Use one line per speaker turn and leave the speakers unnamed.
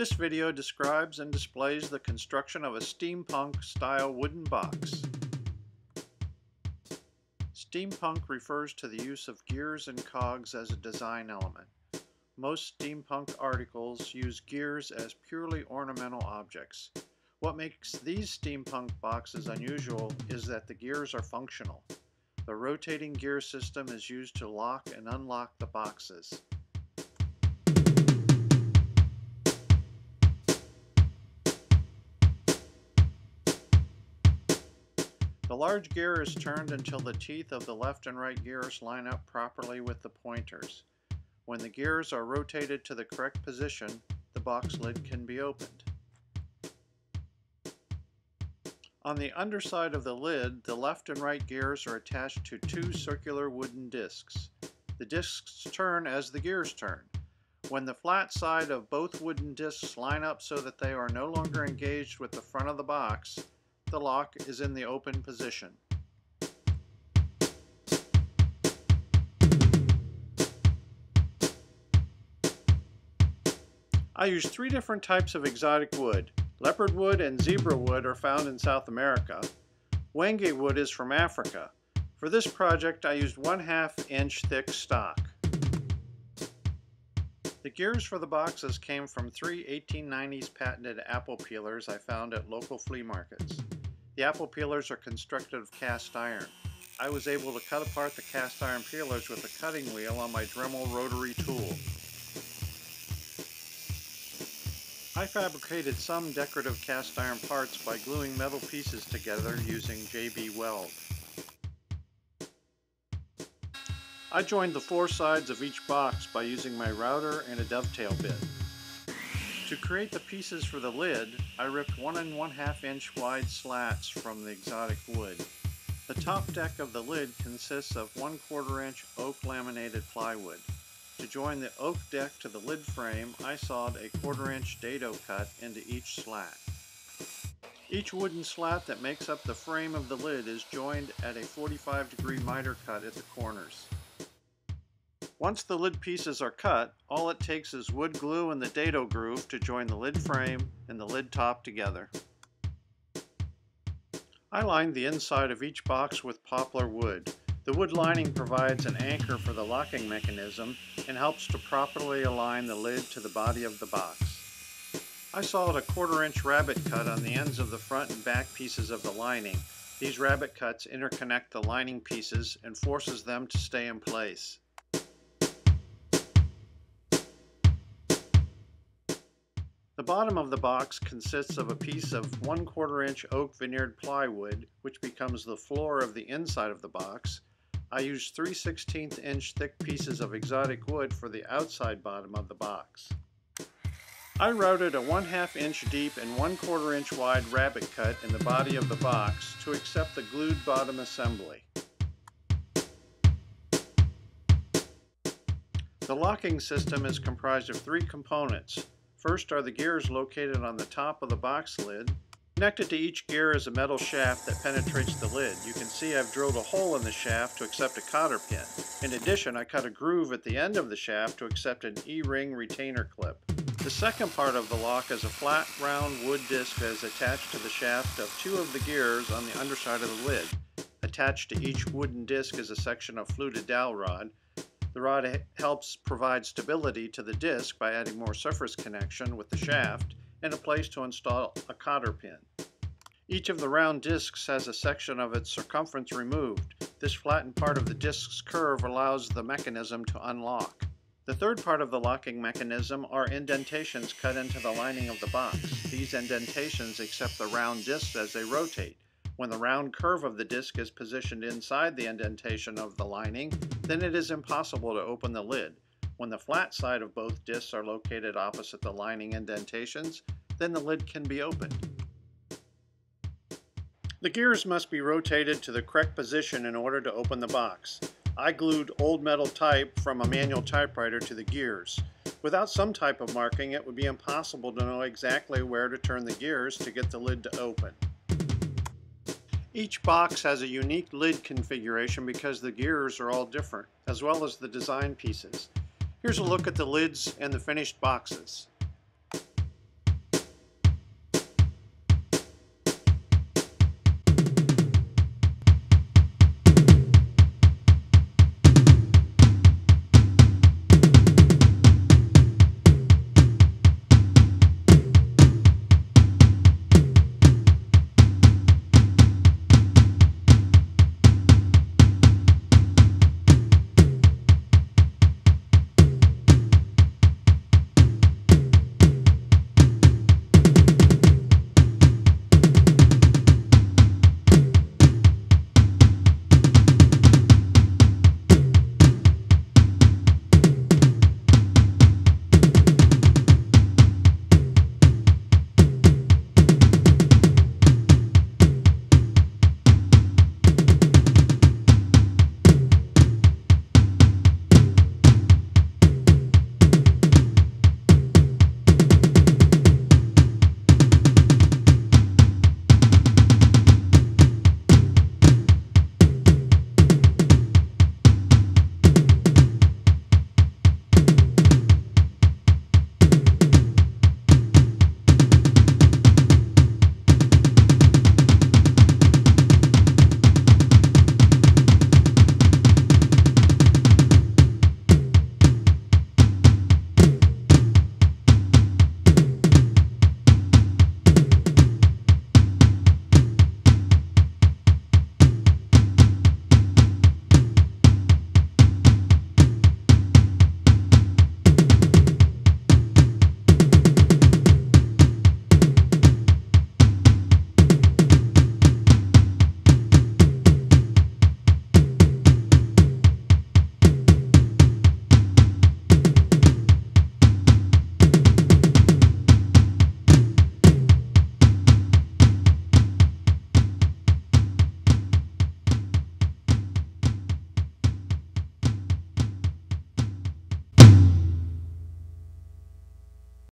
This video describes and displays the construction of a steampunk style wooden box. Steampunk refers to the use of gears and cogs as a design element. Most steampunk articles use gears as purely ornamental objects. What makes these steampunk boxes unusual is that the gears are functional. The rotating gear system is used to lock and unlock the boxes. The large gear is turned until the teeth of the left and right gears line up properly with the pointers. When the gears are rotated to the correct position, the box lid can be opened. On the underside of the lid, the left and right gears are attached to two circular wooden discs. The discs turn as the gears turn. When the flat side of both wooden discs line up so that they are no longer engaged with the front of the box, the lock is in the open position. I use three different types of exotic wood. Leopard wood and zebra wood are found in South America. Wenge wood is from Africa. For this project, I used 1/2 inch thick stock. The gears for the boxes came from three 1890s patented apple peelers I found at local flea markets. The apple peelers are constructed of cast iron. I was able to cut apart the cast iron peelers with a cutting wheel on my Dremel rotary tool. I fabricated some decorative cast iron parts by gluing metal pieces together using JB Weld. I joined the four sides of each box by using my router and a dovetail bit. To create the pieces for the lid, I ripped 1 1/2 inch wide slats from the exotic wood. The top deck of the lid consists of 1/4 inch oak laminated plywood. To join the oak deck to the lid frame, I sawed a 1/4 inch dado cut into each slat. Each wooden slat that makes up the frame of the lid is joined at a 45-degree miter cut at the corners. Once the lid pieces are cut, all it takes is wood glue and the dado groove to join the lid frame and the lid top together. I lined the inside of each box with poplar wood. The wood lining provides an anchor for the locking mechanism and helps to properly align the lid to the body of the box. I sawed a 1/4 inch rabbet cut on the ends of the front and back pieces of the lining. These rabbet cuts interconnect the lining pieces and forces them to stay in place. The bottom of the box consists of a piece of 1/4 inch oak veneered plywood, which becomes the floor of the inside of the box. I used 3/16 inch thick pieces of exotic wood for the outside bottom of the box. I routed a 1/2 inch deep and 1/4 inch wide rabbet cut in the body of the box to accept the glued bottom assembly. The locking system is comprised of three components. First are the gears located on the top of the box lid. Connected to each gear is a metal shaft that penetrates the lid. You can see I've drilled a hole in the shaft to accept a cotter pin. In addition, I cut a groove at the end of the shaft to accept an E-ring retainer clip. The second part of the lock is a flat, round wood disc that is attached to the shaft of two of the gears on the underside of the lid. Attached to each wooden disc is a section of fluted dowel rod. The rod helps provide stability to the disc by adding more surface connection with the shaft and a place to install a cotter pin. Each of the round discs has a section of its circumference removed. This flattened part of the disc's curve allows the mechanism to unlock. The third part of the locking mechanism are indentations cut into the lining of the box. These indentations accept the round discs as they rotate. When the round curve of the disc is positioned inside the indentation of the lining, then it is impossible to open the lid. When the flat side of both discs are located opposite the lining indentations, then the lid can be opened. The gears must be rotated to the correct position in order to open the box. I glued old metal type from a manual typewriter to the gears. Without some type of marking, it would be impossible to know exactly where to turn the gears to get the lid to open. Each box has a unique lid configuration because the gears are all different, as well as the design pieces. Here's a look at the lids and the finished boxes.